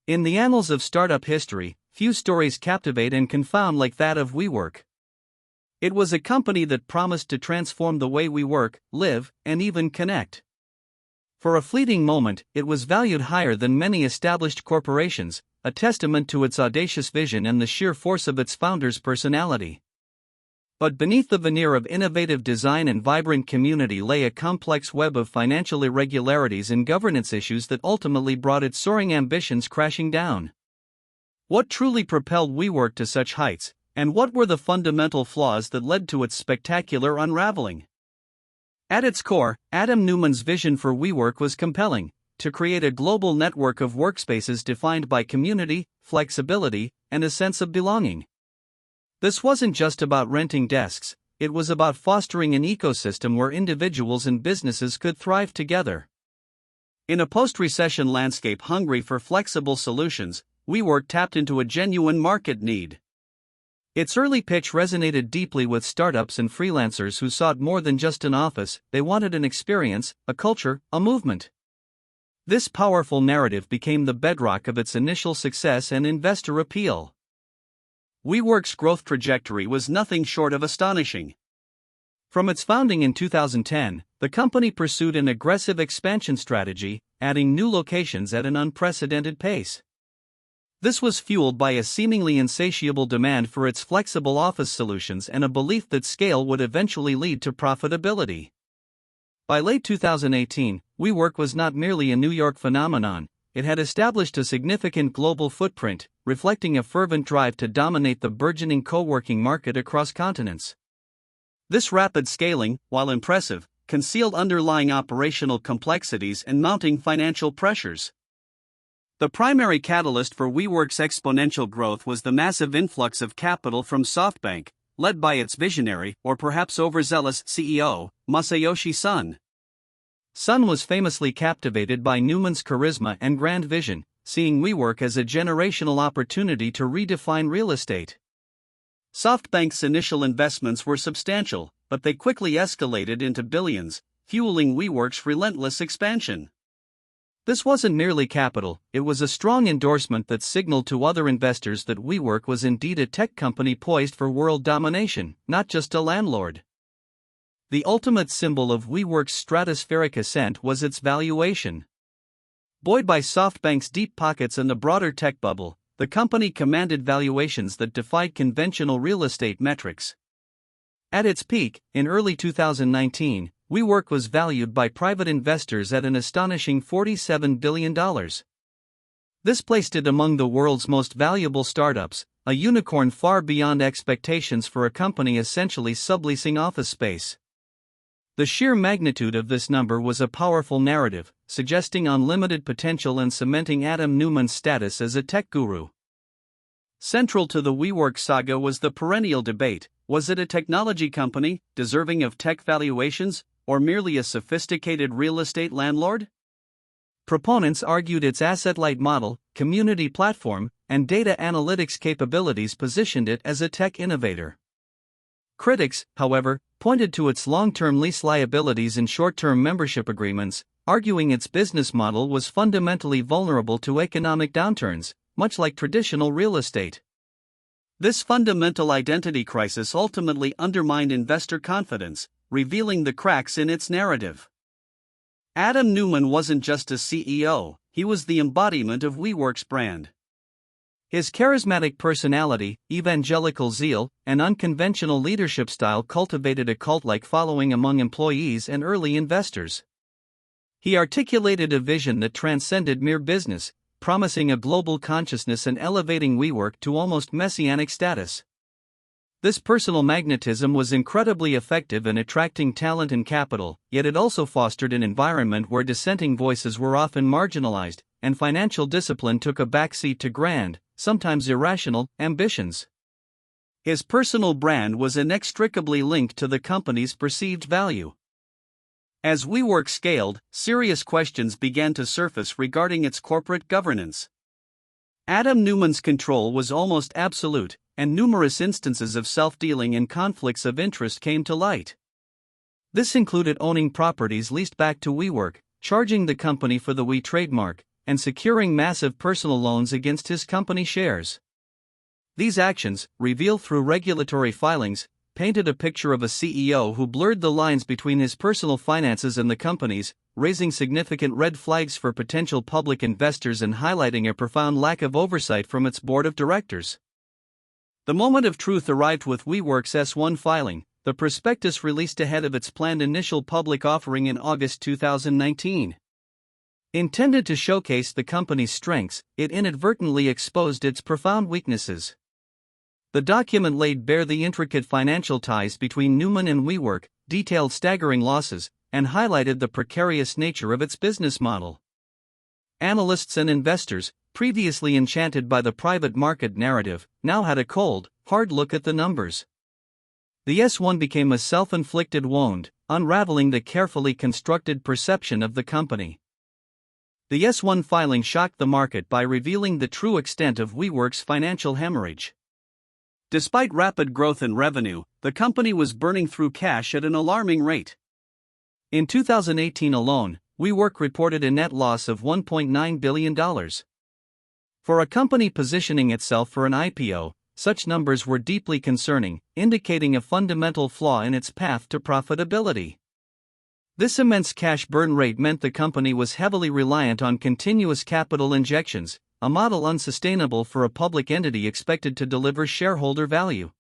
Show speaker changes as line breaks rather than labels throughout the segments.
In the annals of startup history, few stories captivate and confound like that of WeWork. It was a company that promised to transform the way we work, live, and even connect. For a fleeting moment, it was valued higher than many established corporations, a testament to its audacious vision and the sheer force of its founder's personality. But beneath the veneer of innovative design and vibrant community lay a complex web of financial irregularities and governance issues that ultimately brought its soaring ambitions crashing down. What truly propelled WeWork to such heights, and what were the fundamental flaws that led to its spectacular unraveling? At its core, Adam Neumann's vision for WeWork was compelling: to create a global network of workspaces defined by community, flexibility, and a sense of belonging. This wasn't just about renting desks, it was about fostering an ecosystem where individuals and businesses could thrive together. In a post-recession landscape hungry for flexible solutions, WeWork tapped into a genuine market need. Its early pitch resonated deeply with startups and freelancers who sought more than just an office; they wanted an experience, a culture, a movement. This powerful narrative became the bedrock of its initial success and investor appeal. WeWork's growth trajectory was nothing short of astonishing. From its founding in 2010, the company pursued an aggressive expansion strategy, adding new locations at an unprecedented pace. This was fueled by a seemingly insatiable demand for its flexible office solutions and a belief that scale would eventually lead to profitability. By late 2018, WeWork was not merely a New York phenomenon, it had established a significant global footprint, reflecting a fervent drive to dominate the burgeoning co-working market across continents. This rapid scaling, while impressive, concealed underlying operational complexities and mounting financial pressures. The primary catalyst for WeWork's exponential growth was the massive influx of capital from SoftBank, led by its visionary, or perhaps overzealous, CEO, Masayoshi Son. Son was famously captivated by Neumann's charisma and grand vision, seeing WeWork as a generational opportunity to redefine real estate. SoftBank's initial investments were substantial, but they quickly escalated into billions, fueling WeWork's relentless expansion. This wasn't merely capital, it was a strong endorsement that signaled to other investors that WeWork was indeed a tech company poised for world domination, not just a landlord. The ultimate symbol of WeWork's stratospheric ascent was its valuation. Buoyed by SoftBank's deep pockets and the broader tech bubble, the company commanded valuations that defied conventional real estate metrics. At its peak, in early 2019, WeWork was valued by private investors at an astonishing $47 billion. This placed it among the world's most valuable startups, a unicorn far beyond expectations for a company essentially subleasing office space. The sheer magnitude of this number was a powerful narrative, suggesting unlimited potential and cementing Adam Neumann's status as a tech guru. Central to the WeWork saga was the perennial debate: was it a technology company, deserving of tech valuations, or merely a sophisticated real estate landlord? Proponents argued its asset-light model, community platform, and data analytics capabilities positioned it as a tech innovator. Critics, however, pointed to its long-term lease liabilities and short-term membership agreements, arguing its business model was fundamentally vulnerable to economic downturns, much like traditional real estate. This fundamental identity crisis ultimately undermined investor confidence, revealing the cracks in its narrative. Adam Neumann wasn't just a CEO, he was the embodiment of WeWork's brand. His charismatic personality, evangelical zeal, and unconventional leadership style cultivated a cult-like following among employees and early investors. He articulated a vision that transcended mere business, promising a global consciousness and elevating WeWork to almost messianic status. This personal magnetism was incredibly effective in attracting talent and capital, yet it also fostered an environment where dissenting voices were often marginalized, and financial discipline took a backseat to grand, sometimes irrational, ambitions. His personal brand was inextricably linked to the company's perceived value. As WeWork scaled, serious questions began to surface regarding its corporate governance. Adam Neumann's control was almost absolute, and numerous instances of self-dealing and conflicts of interest came to light. This included owning properties leased back to WeWork, charging the company for the We trademark, and securing massive personal loans against his company shares. These actions, revealed through regulatory filings, painted a picture of a CEO who blurred the lines between his personal finances and the company's, raising significant red flags for potential public investors and highlighting a profound lack of oversight from its board of directors. The moment of truth arrived with WeWork's S-1 filing, the prospectus released ahead of its planned initial public offering in August 2019. Intended to showcase the company's strengths, it inadvertently exposed its profound weaknesses. The document laid bare the intricate financial ties between Newman and WeWork, detailed staggering losses, and highlighted the precarious nature of its business model. Analysts and investors, previously enchanted by the private market narrative, now had a cold, hard look at the numbers. The S-1 became a self-inflicted wound, unraveling the carefully constructed perception of the company. The S-1 filing shocked the market by revealing the true extent of WeWork's financial hemorrhage. Despite rapid growth in revenue, the company was burning through cash at an alarming rate. In 2018 alone, WeWork reported a net loss of $1.9 billion. For a company positioning itself for an IPO, such numbers were deeply concerning, indicating a fundamental flaw in its path to profitability. This immense cash burn rate meant the company was heavily reliant on continuous capital injections, a model unsustainable for a public entity expected to deliver shareholder value.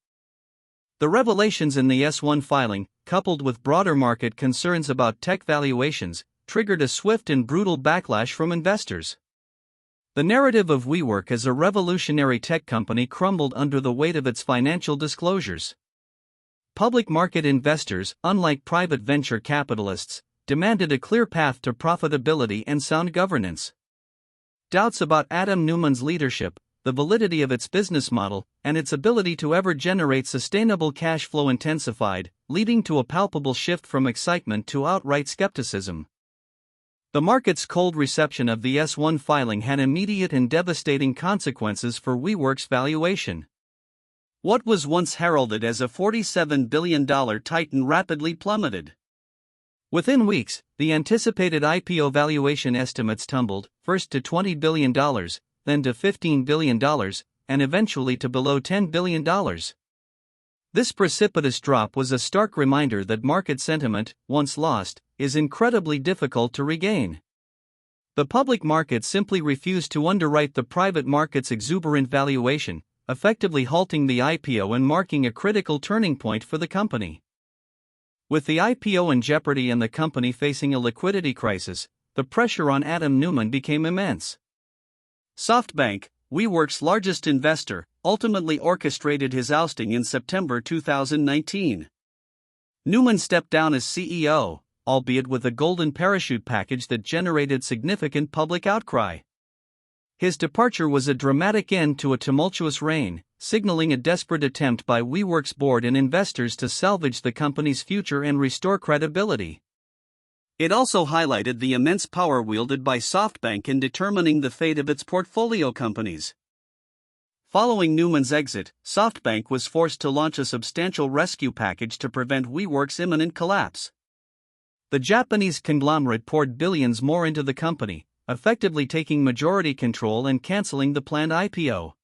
The revelations in the S-1 filing, coupled with broader market concerns about tech valuations, triggered a swift and brutal backlash from investors. The narrative of WeWork as a revolutionary tech company crumbled under the weight of its financial disclosures. Public market investors, unlike private venture capitalists, demanded a clear path to profitability and sound governance. Doubts about Adam Neumann's leadership, the validity of its business model, and its ability to ever generate sustainable cash flow intensified, leading to a palpable shift from excitement to outright skepticism. The market's cold reception of the S-1 filing had immediate and devastating consequences for WeWork's valuation. What was once heralded as a $47 billion titan rapidly plummeted. Within weeks, the anticipated IPO valuation estimates tumbled, first to $20 billion, then to $15 billion, and eventually to below $10 billion. This precipitous drop was a stark reminder that market sentiment, once lost, is incredibly difficult to regain. The public market simply refused to underwrite the private market's exuberant valuation, effectively halting the IPO and marking a critical turning point for the company. With the IPO in jeopardy and the company facing a liquidity crisis, the pressure on Adam Neumann became immense. SoftBank, WeWork's largest investor, ultimately orchestrated his ousting in September 2019. Neumann stepped down as CEO, albeit with a golden parachute package that generated significant public outcry. His departure was a dramatic end to a tumultuous reign, signaling a desperate attempt by WeWork's board and investors to salvage the company's future and restore credibility. It also highlighted the immense power wielded by SoftBank in determining the fate of its portfolio companies. Following Neumann's exit, SoftBank was forced to launch a substantial rescue package to prevent WeWork's imminent collapse. The Japanese conglomerate poured billions more into the company, effectively taking majority control and canceling the planned IPO.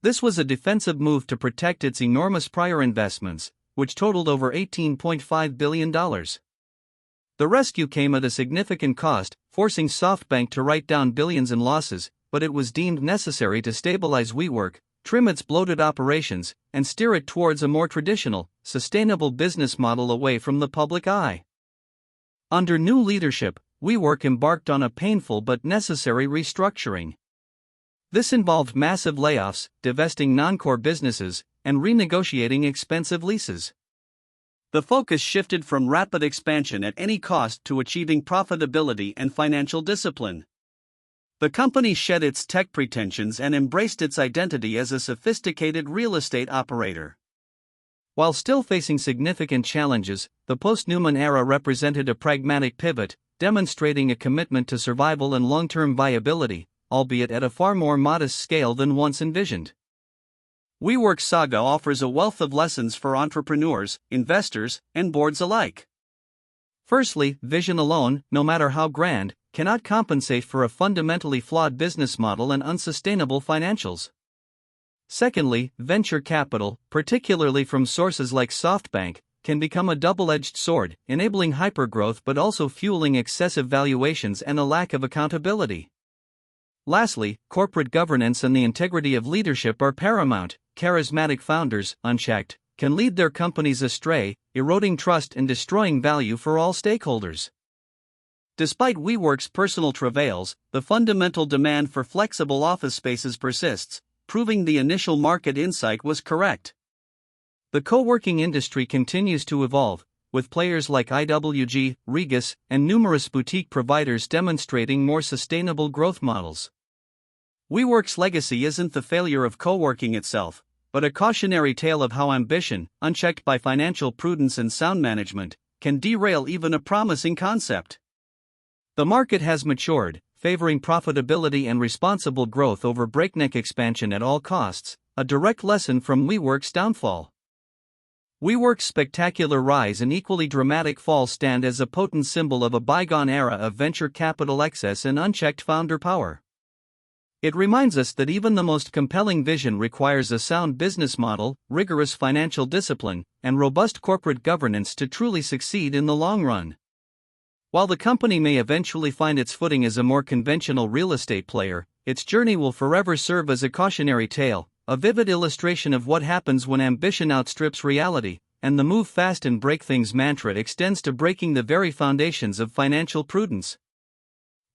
This was a defensive move to protect its enormous prior investments, which totaled over $18.5 billion. The rescue came at a significant cost, forcing SoftBank to write down billions in losses, but it was deemed necessary to stabilize WeWork, trim its bloated operations, and steer it towards a more traditional, sustainable business model away from the public eye. Under new leadership, WeWork embarked on a painful but necessary restructuring. This involved massive layoffs, divesting non-core businesses, and renegotiating expensive leases. The focus shifted from rapid expansion at any cost to achieving profitability and financial discipline. The company shed its tech pretensions and embraced its identity as a sophisticated real estate operator. While still facing significant challenges, the post-Neumann era represented a pragmatic pivot, demonstrating a commitment to survival and long-term viability, albeit at a far more modest scale than once envisioned. WeWork's saga offers a wealth of lessons for entrepreneurs, investors, and boards alike. Firstly, vision alone, no matter how grand, cannot compensate for a fundamentally flawed business model and unsustainable financials. Secondly, venture capital, particularly from sources like SoftBank, can become a double-edged sword, enabling hypergrowth but also fueling excessive valuations and a lack of accountability. Lastly, corporate governance and the integrity of leadership are paramount. Charismatic founders, unchecked, can lead their companies astray, eroding trust and destroying value for all stakeholders. Despite WeWork's personal travails, the fundamental demand for flexible office spaces persists, proving the initial market insight was correct. The co-working industry continues to evolve, with players like IWG, Regus, and numerous boutique providers demonstrating more sustainable growth models. WeWork's legacy isn't the failure of co-working itself, but a cautionary tale of how ambition, unchecked by financial prudence and sound management, can derail even a promising concept. The market has matured, favoring profitability and responsible growth over breakneck expansion at all costs, a direct lesson from WeWork's downfall. WeWork's spectacular rise and equally dramatic fall stand as a potent symbol of a bygone era of venture capital excess and unchecked founder power. It reminds us that even the most compelling vision requires a sound business model, rigorous financial discipline, and robust corporate governance to truly succeed in the long run. While the company may eventually find its footing as a more conventional real estate player, its journey will forever serve as a cautionary tale, a vivid illustration of what happens when ambition outstrips reality, and the move fast and break things mantra extends to breaking the very foundations of financial prudence.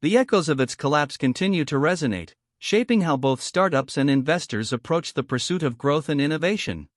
The echoes of its collapse continue to resonate, shaping how both startups and investors approach the pursuit of growth and innovation.